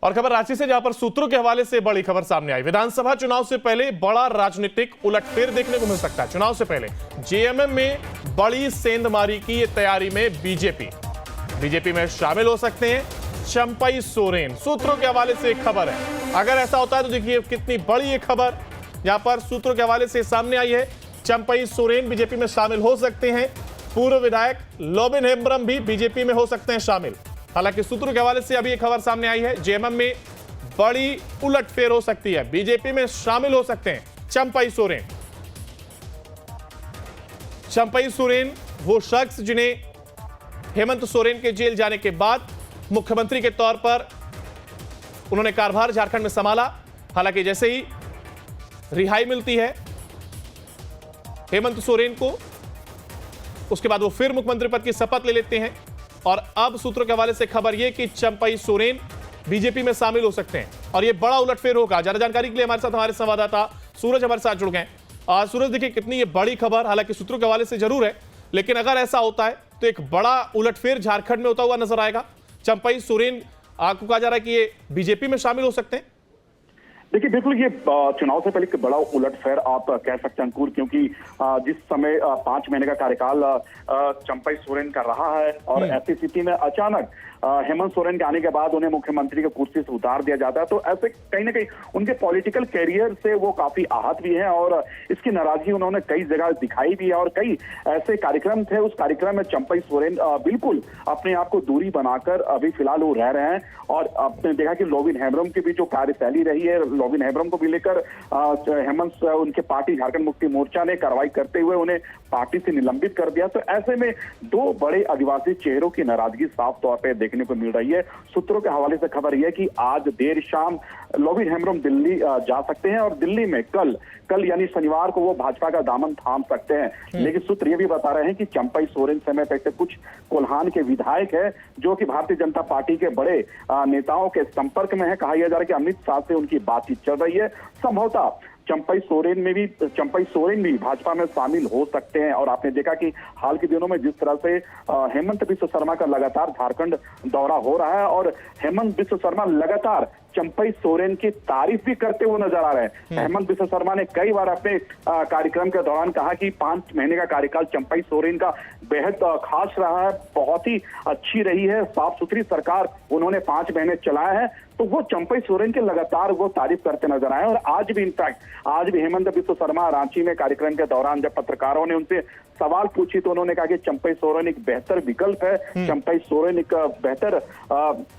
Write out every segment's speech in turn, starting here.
और खबर रांची से, जहां पर सूत्रों के हवाले से बड़ी खबर सामने आई। विधानसभा चुनाव से पहले बड़ा राजनीतिक उलटफेर देखने को मिल सकता है। चुनाव से पहले जेएमएम में बड़ी सेंधमारी की तैयारी में बीजेपी में शामिल हो सकते हैं चंपई सोरेन। सूत्रों के हवाले से एक खबर है। अगर ऐसा होता है तो देखिए कितनी बड़ी ये खबर यहां पर सूत्रों के हवाले से सामने आई है। चंपई सोरेन बीजेपी में शामिल हो सकते हैं। पूर्व विधायक लोबिन हेम्ब्रम भी बीजेपी में हो सकते हैं शामिल। हालांकि सूत्रों के हवाले से अभी एक खबर सामने आई है, जेएमएम में बड़ी उलटफेर हो सकती है। बीजेपी में शामिल हो सकते हैं चंपई सोरेन। चंपई सोरेन वो शख्स जिन्हें हेमंत सोरेन के जेल जाने के बाद मुख्यमंत्री के तौर पर उन्होंने कार्यभार झारखंड में संभाला। हालांकि जैसे ही रिहाई मिलती है हेमंत सोरेन को, उसके बाद वो फिर मुख्यमंत्री पद की शपथ ले लेते हैं। और अब सूत्रों के हवाले से खबर यह कि चंपई सोरेन बीजेपी में शामिल हो सकते हैं और यह बड़ा उलटफेर होगा। ज्यादा जानकारी के लिए हमारे साथ हमारे संवाददाता सूरज हमारे साथ जुड़ गए। सूरज, देखिए कितनी ये बड़ी खबर, हालांकि सूत्रों के हवाले से जरूर है, लेकिन अगर ऐसा होता है तो एक बड़ा उलटफेर झारखंड में होता हुआ नजर आएगा। चंपई सोरेन आपको कहा जा रहा है कि ये बीजेपी में शामिल हो सकते हैं। देखिए बिल्कुल, ये चुनाव से पहले एक बड़ा उलटफेर आप कह सकते हैं अंकुर, क्योंकि जिस समय 5 महीने का कार्यकाल चंपई सोरेन का रहा है और ऐसी स्थिति में अचानक हेमंत सोरेन के आने के बाद उन्हें मुख्यमंत्री की कुर्सी से उतार दिया जाता है, तो ऐसे कहीं ना कहीं उनके पॉलिटिकल कैरियर से वो काफी आहत भी हैं और इसकी नाराजगी उन्होंने कई जगह दिखाई भी है। और कई ऐसे कार्यक्रम थे, उस कार्यक्रम में चंपई सोरेन बिल्कुल अपने आप को दूरी बनाकर अभी फिलहाल वो रह रहे हैं। और आपने देखा कि लोबिन हेम्ब्रम की भी जो कार्यशैली रही है, लोबिन हेम्ब्रम को भी लेकर हेमंत उनके पार्टी झारखंड मुक्ति मोर्चा ने कार्रवाई करते हुए उन्हें पार्टी से निलंबित कर दिया। तो ऐसे में दो बड़े आदिवासी चेहरों की नाराजगी साफ तौर पर देखने को मिल रही है। सूत्रों के हवाले से खबर यह है कि आज देर शाम लोबिन हेम्ब्रम दिल्ली जा सकते हैं और दिल्ली में कल यानी शनिवार को वो भाजपा का दामन थाम सकते हैं। लेकिन सूत्र ये भी बता रहे हैं कि चंपई सोरेन समय पर कुछ कोल्हान के विधायक है जो कि भारतीय जनता पार्टी के बड़े नेताओं के संपर्क में है। कहा यह जा रहा है कि अमित शाह से उनकी बातचीत चल रही है। संभवतः चंपई सोरेन भी भाजपा में शामिल हो सकते हैं। और आपने देखा कि हाल के दिनों में जिस तरह से हेमंत बिस्व शर्मा का लगातार झारखंड दौरा हो रहा है और हेमंत बिस्व शर्मा लगातार चंपई सोरेन की तारीफ भी करते हुए नजर आ रहे हैं। हेमंत बिस्व शर्मा ने कई बार अपने कार्यक्रम के दौरान कहा कि 5 महीने का कार्यकाल चंपई सोरेन का बेहद खास रहा है, बहुत ही अच्छी रही है, साफ सुथरी सरकार उन्होंने 5 महीने चलाया है। तो वो चंपई सोरेन के लगातार वो तारीफ करते नजर आए। और आज भी हेमंत बिस्व शर्मा रांची में कार्यक्रम के दौरान जब पत्रकारों ने उनसे सवाल पूछी तो उन्होंने कहा कि चंपई सोरेन एक बेहतर विकल्प है, चंपई सोरेन एक बेहतर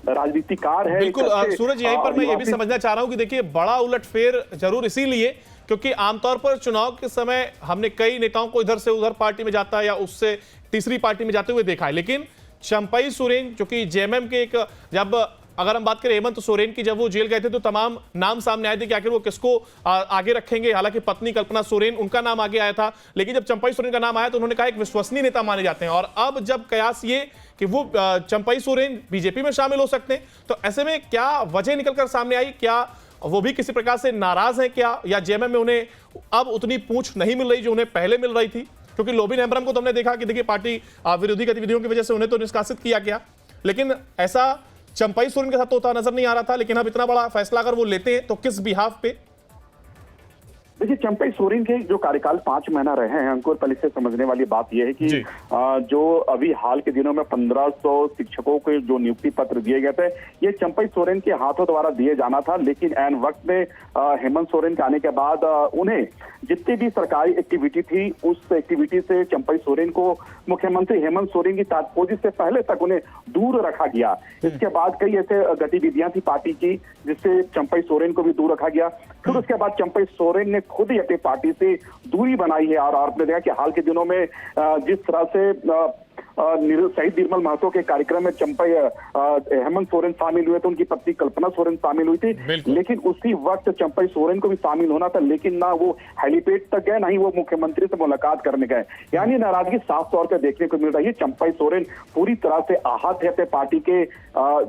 राजनीतिकार है। बिल्कुल सूरज, यहीं पर मैं ये भी समझना चाह रहा हूं कि देखिए बड़ा उलटफेर जरूर इसीलिए क्योंकि आमतौर पर चुनाव के समय हमने कई नेताओं को इधर से उधर पार्टी में जाता है या उससे तीसरी पार्टी में जाते हुए देखा है, लेकिन चंपई सोरेन जो कि जेएमएम के एक, जब अगर हम बात करें हेमंत सोरेन की, जब वो जेल गए थे तो तमाम नाम सामने आए थे कि आखिर वो किसको आगे रखेंगे। हालांकि पत्नी कल्पना सोरेन उनका नाम आगे आया था, लेकिन जब चंपई सोरेन का नाम आया तो उन्होंने कहा एक विश्वसनीय नेता माने जाते हैं। और अब जब कयास ये कि वो चंपई सोरेन बीजेपी में शामिल हो सकते हैं, तो ऐसे में क्या वजह निकलकर सामने आई? क्या वो भी किसी प्रकार से नाराज है क्या, या जेएमएम में उन्हें अब उतनी पूछ नहीं मिल रही जो उन्हें पहले मिल रही थी? क्योंकि लोबिन हेम्ब्रम को तो हमने देखा कि देखिए पार्टी विरोधी गतिविधियों की वजह से उन्हें तो निष्कासित किया गया, लेकिन ऐसा चंपई सोरेन के साथ तो होता नजर नहीं आ रहा था। लेकिन अब इतना बड़ा फैसला अगर वो लेते हैं तो किस बिहाफ पे? देखिए चंपई सोरेन के जो कार्यकाल 5 महीना रहे हैं अंकुर, पहले से समझने वाली बात यह है कि जो अभी हाल के दिनों में 1500 शिक्षकों के जो नियुक्ति पत्र दिए गए थे, ये चंपई सोरेन के हाथों द्वारा दिए जाना था। लेकिन एन वक्त में हेमंत सोरेन के आने के बाद उन्हें जितनी भी सरकारी एक्टिविटी थी उस एक्टिविटी से चंपई सोरेन को मुख्यमंत्री हेमंत सोरेन की ताजपोशी से पहले तक उन्हें दूर रखा गया। इसके बाद कई ऐसे गतिविधियां थी पार्टी की जिससे चंपई सोरेन को भी दूर रखा गया। फिर उसके बाद चंपई सोरेन ने खुद ही अपनी पार्टी से दूरी बनाई है। और आपने देखा कि हाल के दिनों में जिस तरह से शहीद निर्मल महतो के कार्यक्रम में चंपई हेमंत सोरेन शामिल हुए तो उनकी पत्नी कल्पना सोरेन शामिल हुई थी। लेकिन उसी वक्त चंपई सोरेन को भी शामिल होना था, लेकिन ना वो हेलीपैड तक गए, ना ही वो मुख्यमंत्री से मुलाकात करने गए। यानी नाराजगी साफ तौर पर देखने को मिल रही है। चंपई सोरेन पूरी तरह से आहत है अपने पार्टी के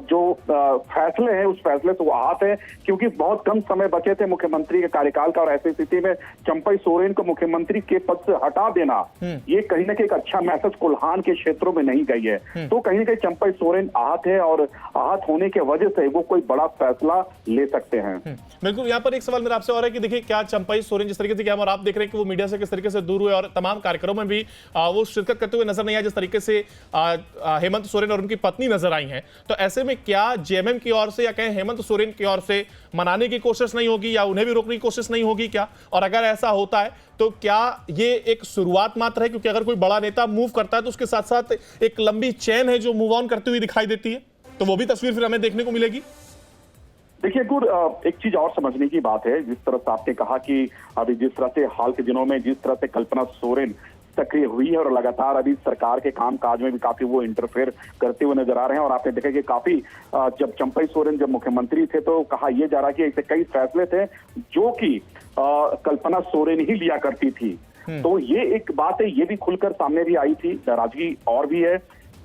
जो फैसले हैं उस फैसले से वो आहत है, क्योंकि बहुत कम समय बचे थे मुख्यमंत्री के कार्यकाल का। और ऐसी स्थिति में चंपई सोरेन को मुख्यमंत्री के पद से हटा देना, ये कहीं ना कहीं एक अच्छा मैसेज कोल्हान के क्षेत्रों में नहीं गई है। तो कहीं ना कहीं चंपई सोरेन आहत है और आहत होने की वजह से वो कोई बड़ा फैसला ले सकते हैं। बिल्कुल, यहाँ पर एक सवाल मेरा आपसे और है कि देखिए क्या चंपई सोरेन जिस तरीके से क्या हम और आप देख रहे हैं कि वो मीडिया से किस तरीके से दूर हुए और तमाम कार्यक्रमों में भी वो शिरकत करते हुए नजर नहीं आए जिस तरीके से हेमंत सोरेन और उनकी पत्नी नजर आई हैं। तो ऐसे में क्या जेएमएम की ओर से या कहें हेमंत सोरेन की ओर से मनाने की कोशिश नहीं होगी या उन्हें भी रोकने की कोशिश नहीं होगी क्या? और अगर ऐसा होता है तो क्या ये एक शुरुआत मात्र है? क्योंकि अगर कोई बड़ा नेता मूव करता है तो उसके साथ साथ एक लंबी चेन है जो मूव ऑन करती हुई दिखाई देती है, तो वो भी तस्वीर फिर हमें देखने को मिलेगी। देखिए गुर, एक चीज और समझने की बात है, जिस तरह से आपने कहा कि अभी जिस तरह से हाल के दिनों में जिस तरह से कल्पना सोरेन सक्रिय हुई है और लगातार अभी सरकार के कामकाज में भी काफी वो इंटरफेयर करते हुए नजर आ रहे हैं। और आपने देखा कि काफी जब चंपई सोरेन जब मुख्यमंत्री थे तो कहा यह जा रहा कि ऐसे कई फैसले थे जो कि कल्पना सोरेन ही लिया करती थी। तो ये एक बात है, ये भी खुलकर सामने भी आई थी, नाराजगी और भी है।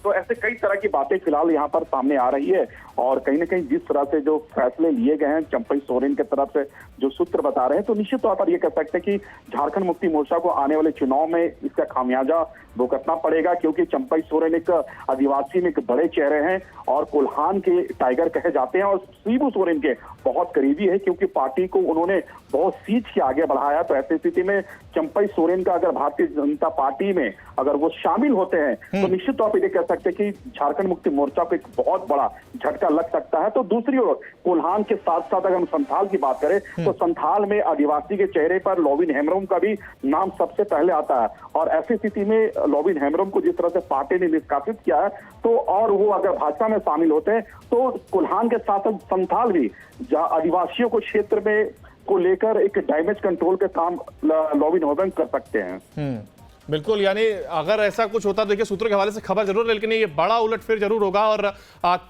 तो ऐसे कई तरह की बातें फिलहाल यहाँ पर सामने आ रही है और कहीं ना कहीं जिस तरह से जो फैसले लिए गए हैं चंपई सोरेन की तरफ से जो सूत्र बता रहे हैं, तो निश्चित तौर पर यह कह सकते हैं कि झारखंड मुक्ति मोर्चा को आने वाले चुनाव में इसका खामियाजा भुगतना पड़ेगा, क्योंकि चंपई सोरेन एक आदिवासी में एक बड़े चेहरे हैं और कोल्हान के टाइगर कहे जाते हैं और शिबू सोरेन के बहुत करीबी है, क्योंकि पार्टी को उन्होंने बहुत सींच के आगे बढ़ाया। तो ऐसी स्थिति में चंपई सोरेन का अगर भारतीय जनता पार्टी में अगर वो शामिल होते हैं तो निश्चित तौर पर ये कह सकते हैं कि झारखंड मुक्ति मोर्चा को एक बहुत बड़ा झटका लग सकता है। तो दूसरी ओर कोल्हान के साथ साथ अगर हम संथाल की बात करें तो संथाल में आदिवासी के चेहरे पर लोविन हेम्ब्रोम का भी नाम सबसे पहले आता है और ऐसी स्थिति में लोविन हेम्ब्रोम को जिस तरह से पार्टी ने निष्कासित किया है तो और वो अगर भाजपा में शामिल होते हैं तो कोल्हान के साथ साथ संथाल भी आदिवासियों को क्षेत्र में को लेकर एक डैमेज कंट्रोल का काम लोविन हेम्ब्रोम कर सकते हैं। बिल्कुल, यानी अगर ऐसा कुछ होता तो देखिए सूत्रों के हवाले से खबर जरूर है, लेकिन ये बड़ा उलटफेर जरूर होगा। और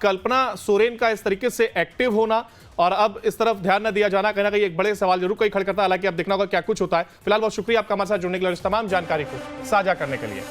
कल्पना सोरेन का इस तरीके से एक्टिव होना और अब इस तरफ ध्यान न दिया जाना कहीं ना कहीं एक बड़े सवाल जरूर कहीं खड़ा करता है। हालांकि अब देखना होगा क्या कुछ होता है। फिलहाल बहुत शुक्रिया आपका हमारे साथ जुड़ने के लिए, इस तमाम जानकारी को साझा करने के लिए।